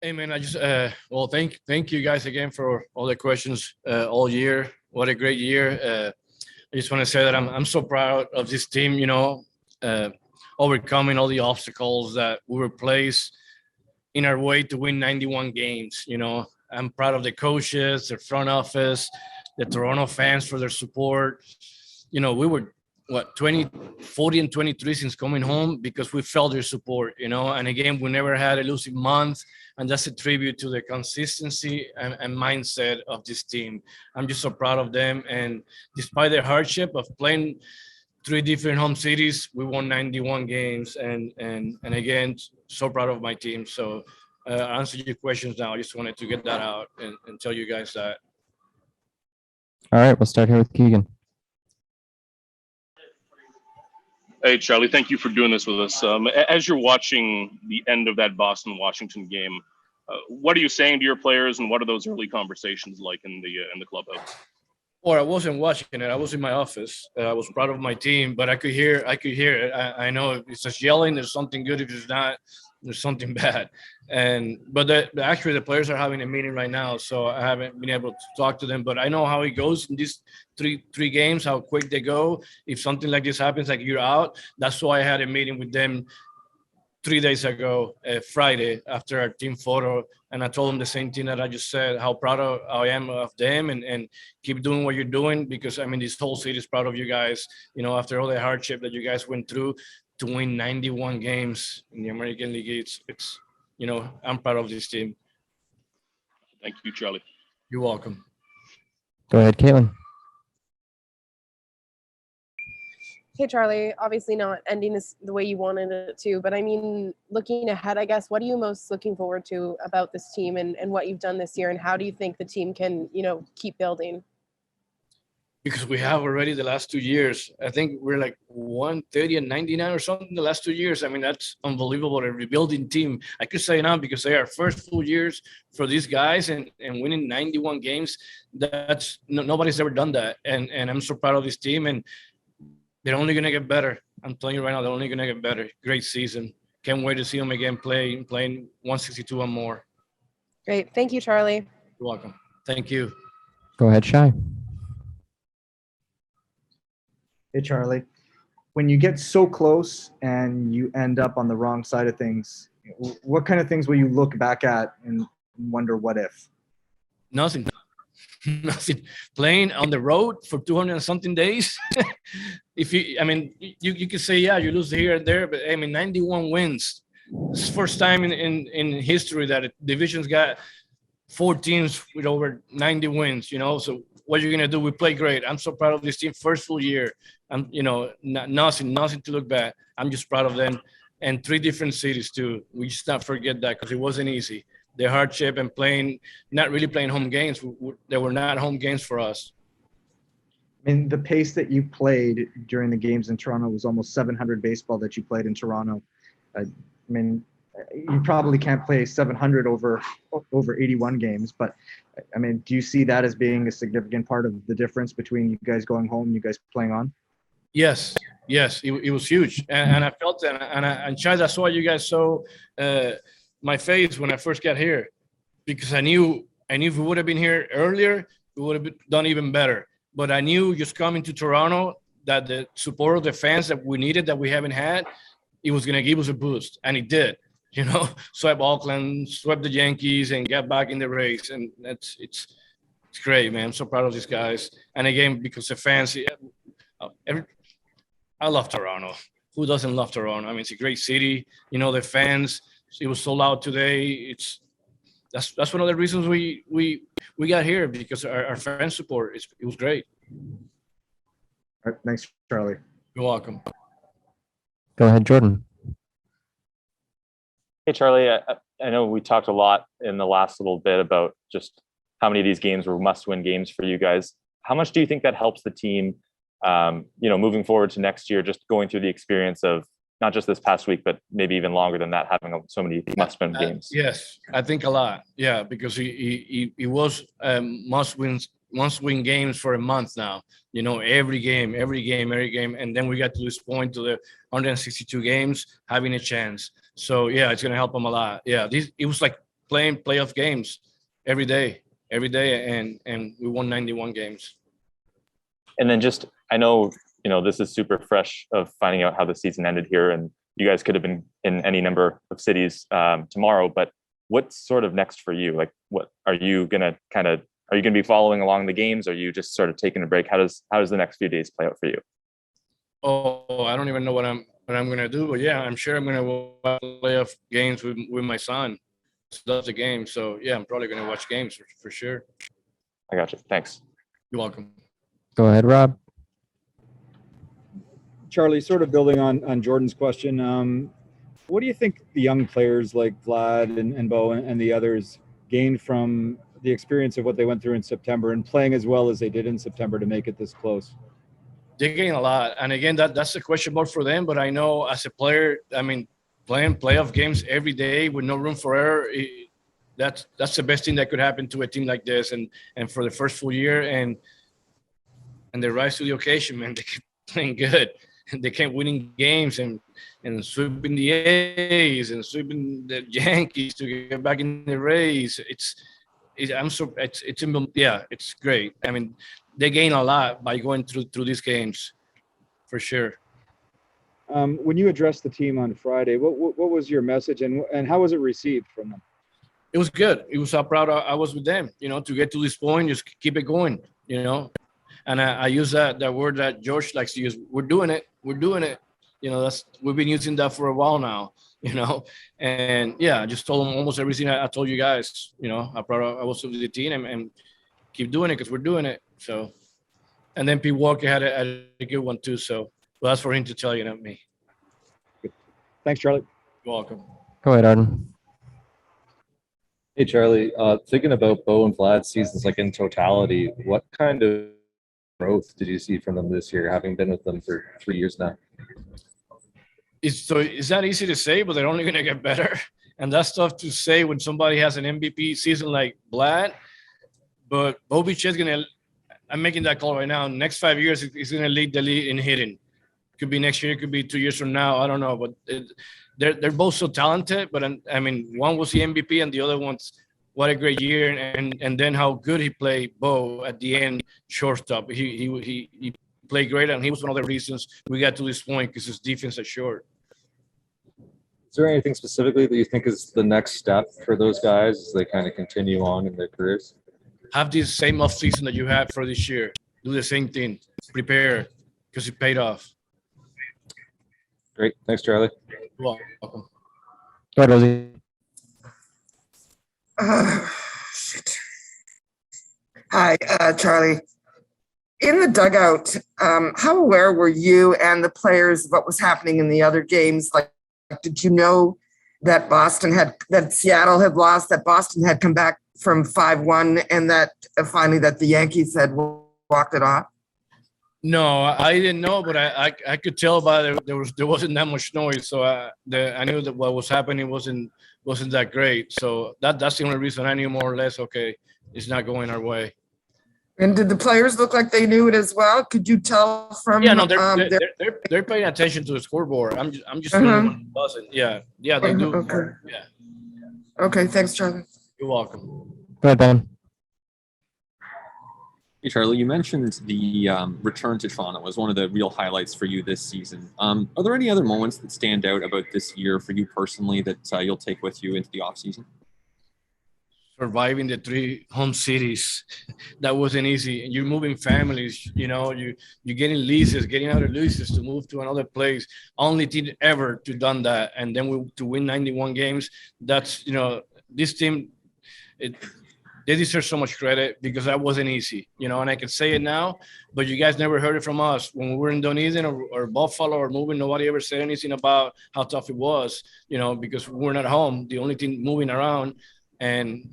Hey man, I just well, thank you guys again for all the questions all year. What a great year! I just want to say that I'm so proud of this team. Overcoming all the obstacles that we were placed in our way to win 91 games. I'm proud of the coaches, the front office, the Toronto fans for their support. We were what 20, 40 and 23 since coming home because we felt their support. And again, we never had a losing month, and that's a tribute to the consistency and mindset of this team. I'm just so proud of them, and despite the hardship of playing three different home cities, we won 91 games, and again, so proud of my team. So answer your questions now. I just wanted to get that out and tell you guys that. All right, we'll start here with Keegan. Hey, Charlie, thank you for doing this with us. As you're watching the end of that Boston-Washington game, what are you saying to your players, and what are those early conversations like in the clubhouse? Or I wasn't watching it. I was in my office. I was proud of my team, but I could hear it. I know if it's just yelling, there's something good. If it's not, there's something bad. But actually the players are having a meeting right now, so I haven't been able to talk to them. But I know how it goes in these three games, how quick they go. If something like this happens, like you're out, that's why I had a meeting with them 3 days ago, Friday, after our team photo, and I told them the same thing that I just said, how proud I am of them, and keep doing what you're doing, because this whole city is proud of you guys. After all the hardship that you guys went through to win 91 games in the American League, it's I'm proud of this team. Thank you, Charlie. You're welcome. Go ahead, Caitlin. Hey, Charlie, obviously not ending this the way you wanted it to, but looking ahead, I guess, what are you most looking forward to about this team and what you've done this year, and how do you think the team can, keep building? Because we have already the last 2 years. I think we're like 130 and 99 or something the last 2 years. That's unbelievable. A rebuilding team. I could say now because they are first full years for these guys and winning 91 games. That's nobody's ever done that. And I'm so proud of this team, and they're only going to get better. I'm telling you right now, they're only going to get better. Great season. Can't wait to see them again playing 162 and more. Great. Thank you, Charlie. You're welcome. Thank you. Go ahead, Shai. Hey, Charlie. When you get so close and you end up on the wrong side of things, what kind of things will you look back at and wonder what if? Nothing. Nothing. Playing on the road for 200 and something days. If you could say, yeah, you lose here and there, but 91 wins. It's the first time in history that a division's got 4 teams with over 90 wins. So what you're gonna do? We play great. I'm so proud of this team. First full year. Nothing to look back. I'm just proud of them, and 3 different cities too. We just not forget that, because it wasn't easy. The hardship and not really playing home games. They were not home games for us. The pace that you played during the games in Toronto was almost 700 baseball that you played in Toronto. You probably can't play 700 over 81 games, but do you see that as being a significant part of the difference between you guys going home and you guys playing on? Yes, it was huge, and I felt that, and Chad, that's why you guys saw my face when I first got here, because I knew if we would have been here earlier, we would have done even better. But I knew just coming to Toronto that the support of the fans that we needed, that we haven't had, it was going to give us a boost, and it did. Swept Oakland, swept the Yankees, and got back in the race, and it's great, man. I'm so proud of these guys, and again, because the fans. I love Toronto. Who doesn't love Toronto? It's a great city. The fans. It was so loud today. That's one of the reasons we got here, because our fan support. It was great. All right, thanks, Charlie. You're welcome. Go ahead, Jordan. Hey, Charlie. I know we talked a lot in the last little bit about just how many of these games were must-win games for you guys. How much do you think that helps the team? Moving forward to next year, just going through the experience of not just this past week, but maybe even longer than that, having so many must-win games. Yes, I think a lot. Yeah, because he was must-win games for a month now. Every game, and then we got to this point to the 162 games, having a chance. So yeah, it's gonna help him a lot. Yeah, it was like playing playoff games every day, and we won 91 games. And then just, I know, this is super fresh of finding out how the season ended here, and you guys could have been in any number of cities tomorrow, but what's sort of next for you? Like, what are you gonna be following along the games? Are you just sort of taking a break? How does the next few days play out for you? Oh, I don't even know what I'm gonna do, but yeah, I'm sure I'm gonna watch playoff games with my son. He loves the game, so yeah, I'm probably gonna watch games for sure. I got you. Thanks. You're welcome. Go ahead, Rob. Charlie, sort of building on Jordan's question, what do you think the young players like Vlad and Bo and the others gained from the experience of what they went through in September and playing as well as they did in September to make it this close? They gain a lot, and again, that's a question mark for them. But I know as a player, I mean, playing playoff games every day with no room for error, that's the best thing that could happen to a team like this. And for the first full year, and they rise to the occasion, man. They keep playing good, and they kept winning games and sweeping the A's and sweeping the Yankees to get back in the race. It's great. I mean, they gain a lot by going through these games, for sure. When you addressed the team on Friday, what was your message and how was it received from them? It was good. It was how proud I was with them, to get to this point, just keep it going, And I use that word that George likes to use. We're doing it. We've been using that for a while now, And yeah, I just told them almost everything I told you guys. How proud I was of the team and keep doing it because we're doing it. So, and then Pete Walker had a good one too. So, well, that's for him to tell you, not me. Thanks, Charlie. You're welcome. Go ahead, Arden. Hey, Charlie, thinking about Bo and Vlad's seasons, like in totality, what kind of growth did you see from them this year, having been with them for 3 years now? It's not easy to say, but they're only going to get better. And that's tough to say when somebody has an MVP season like Vlad. But Bobich is going to, I'm making that call right now. Next 5 years, he's going to lead the league in hitting. Could be next year, could be 2 years from now. I don't know. But they're both so talented. But I mean, one was the MVP and the other one's what a great year. And then how good he played, Bo, at the end, shortstop. He played great, and he was one of the reasons we got to this point because his defense is short. Is there anything specifically that you think is the next step for those guys as they kind of continue on in their careers? Have this same offseason that you had for this year. Do the same thing. Prepare because it paid off. Great. Thanks, Charlie. You're welcome. Go ahead, Rosie. Shit. Hi, Charlie. In the dugout, how aware were you and the players of what was happening in the other games? Like, did you know that Seattle had lost, that Boston had come back from 5-1, and that finally that the Yankees had walked it off? No, I didn't know, but I could tell by there wasn't that much noise, so I knew that what was happening wasn't that great. So that's the only reason I knew more or less. Okay, it's not going our way. And did the players look like they knew it as well? Could you tell from? Yeah, no, they're paying attention to the scoreboard. I'm just the only one who doesn't. Yeah, they do. Okay. Yeah. Okay, thanks, Charlie. You're welcome. Go ahead, Ben. Hey, Charlie, you mentioned the return to Toronto was one of the real highlights for you this season. Are there any other moments that stand out about this year for you personally that you'll take with you into the offseason? Surviving the 3 home cities, that wasn't easy. And you're moving families, you're getting leases, getting out of leases to move to another place. Only team ever to done that. And then to win 91 games, that's, this team, they deserve so much credit because that wasn't easy, and I can say it now, but you guys never heard it from us. When we were in Dunedin or Buffalo or moving, nobody ever said anything about how tough it was, because we weren't at home, the only team moving around. And,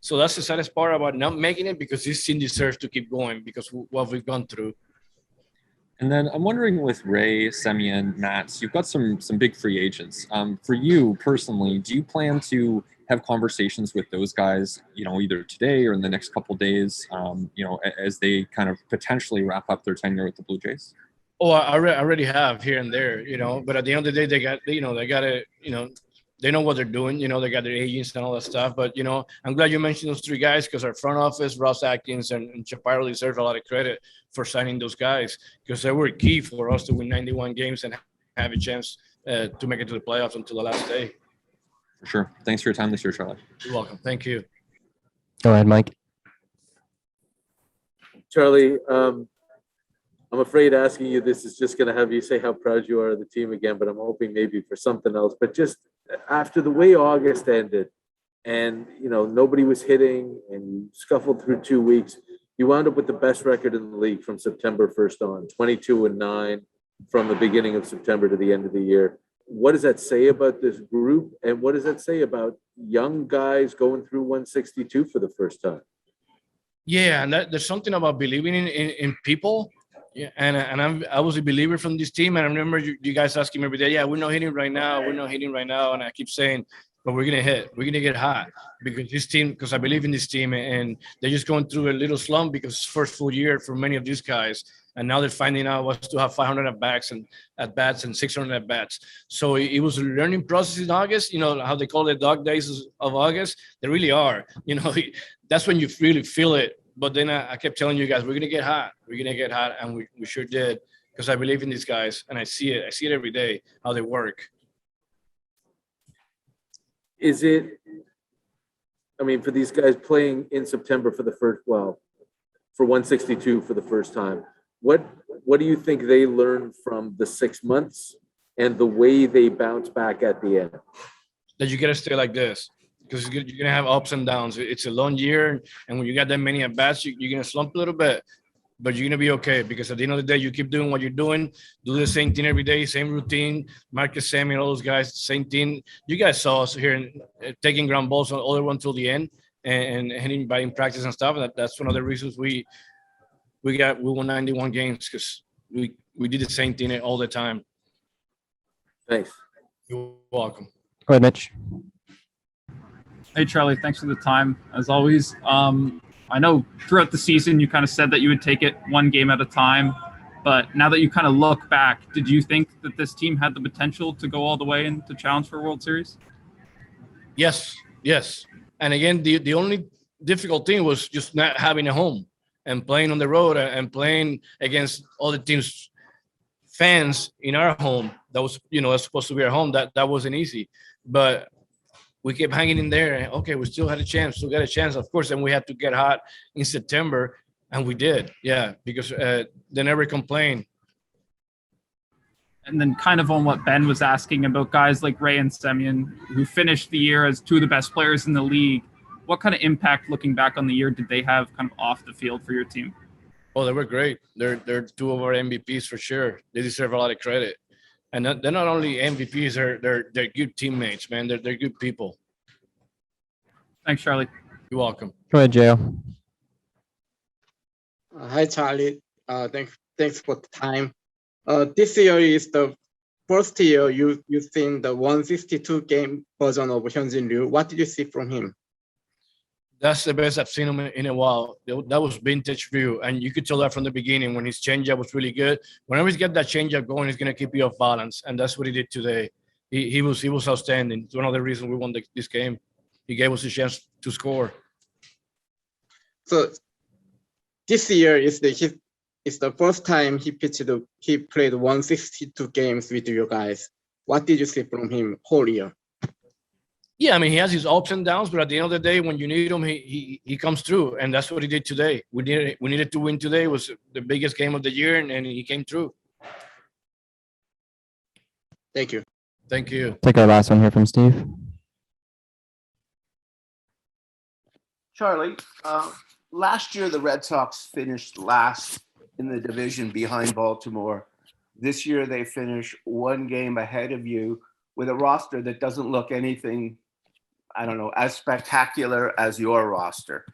so that's the saddest part about not making it, because this team deserves to keep going because what we've gone through. And then I'm wondering with Ray, Semyon, Matt, you've got some big free agents. For you personally, do you plan to have conversations with those guys, either today or in the next couple of days, as they kind of potentially wrap up their tenure with the Blue Jays? Oh, I already have here and there, but at the end of the day, they got to, they know what they're doing. You know, they got their agents and all that stuff. But, you know, I'm glad you mentioned those three guys because our front office, Ross Atkins and Chaparro, deserve a lot of credit for signing those guys because they were key for us to win 91 games and have a chance to make it to the playoffs until the last day. For sure. Thanks for your time this year, Charlie. You're welcome. Thank you. Go ahead, Mike. Charlie, I'm afraid asking you this is just going to have you say how proud you are of the team again, but I'm hoping maybe for something else. But just after the way August ended and, you know, nobody was hitting and you scuffled through 2 weeks, you wound up with the best record in the league from September 1st on, 22-9 from the beginning of September to the end of the year. What does that say about this group? And what does that say about young guys going through 162 for the first time? Yeah, and there's something about believing in people. Yeah, and I was a believer from this team. And I remember you guys asking me every day, yeah, we're not hitting right now. We're not hitting right now. And I keep saying, but we're going to hit. We're going to get hot because this team, because I believe in this team. And they're just going through a little slump because it's first full year for many of these guys. And now they're finding out what to have 500 at bats and 600 at bats. So it was a learning process in August. You know how they call it dog days of August. They really are. You know, that's when you really feel it. But then I kept telling you guys, we're gonna get hot. We're gonna get hot, and we sure did because I believe in these guys and I see it. I see it every day how they work. Is it? I mean, for these guys playing in September for the first, well, for 162 for the first time. What do you think they learned from the 6 months and the way they bounce back at the end? That you gotta stay like this because you're gonna have ups and downs. It's a long year, and when you got that many at bats, you're gonna slump a little bit, but you're gonna be okay because at the end of the day, you keep doing what you're doing, do the same thing every day, same routine. Marcus, Sammy, all those guys, same thing. You guys saw us here taking ground balls on the other one till the end and hitting by in practice and stuff. That's one of the reasons we won 91 games because we did the same thing all the time. Thanks. You're welcome. Go ahead, Mitch. Hey, Charlie, thanks for the time, as always. I know throughout the season you kind of said that you would take it one game at a time, but now that you kind of look back, did you think that this team had the potential to go all the way and to challenge for a World Series? Yes. And again, the only difficult thing was just not having a home and playing on the road and playing against all the teams' fans in our home. That was, that's supposed to be our home. That wasn't easy, but we kept hanging in there. Okay, we still had a chance, of course. And we had to get hot in September, and we did. Yeah, because they never complained. And then kind of on what Ben was asking about guys like Ray and Semyon, who finished the year as two of the best players in the league. What kind of impact, looking back on the year, did they have kind of off the field for your team? Oh, they were great. They're two of our MVPs for sure. They deserve a lot of credit. And they're not only MVPs, they're good teammates, man. They're good people. Thanks, Charlie. You're welcome. Go ahead, Joe. Hi, Charlie. Thanks for the time. This year is the first year you've seen the 162 game version of Hyun-jin Ryu. What did you see from him? That's the best I've seen him in a while. That was vintage Ryu, and you could tell that from the beginning when his changeup was really good. Whenever he's got that changeup going, he's going to keep you off balance, and that's what he did today. He was outstanding. It's one of the reasons we won this game. He gave us a chance to score. So this year is the first time he played 162 games with you guys. What did you see from him whole year? Yeah, I mean, he has his ups and downs, but at the end of the day, when you need him, he comes through, and that's what he did today. We needed to win today. It was the biggest game of the year, and he came through. Thank you. Thank you. Take our last one here from Steve. Charlie, last year the Red Sox finished last in the division behind Baltimore. This year they finish one game ahead of you with a roster that doesn't look anything, as spectacular as your roster.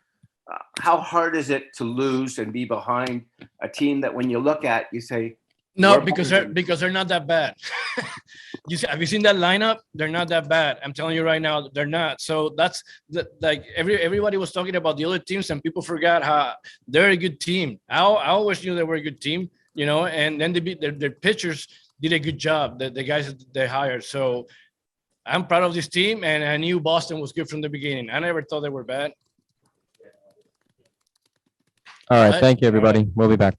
How hard is it to lose and be behind a team that when you look at, you say, no, because they're not that bad. Have you seen that lineup? They're not that bad. I'm telling you right now, they're not. So that's like everybody was talking about the other teams, and people forgot how they're a good team. I always knew they were a good team, and then their pitchers did a good job. The guys that they hired. So I'm proud of this team, and I knew Boston was good from the beginning. I never thought they were bad. All right. Right. Thank you, everybody. We'll be back.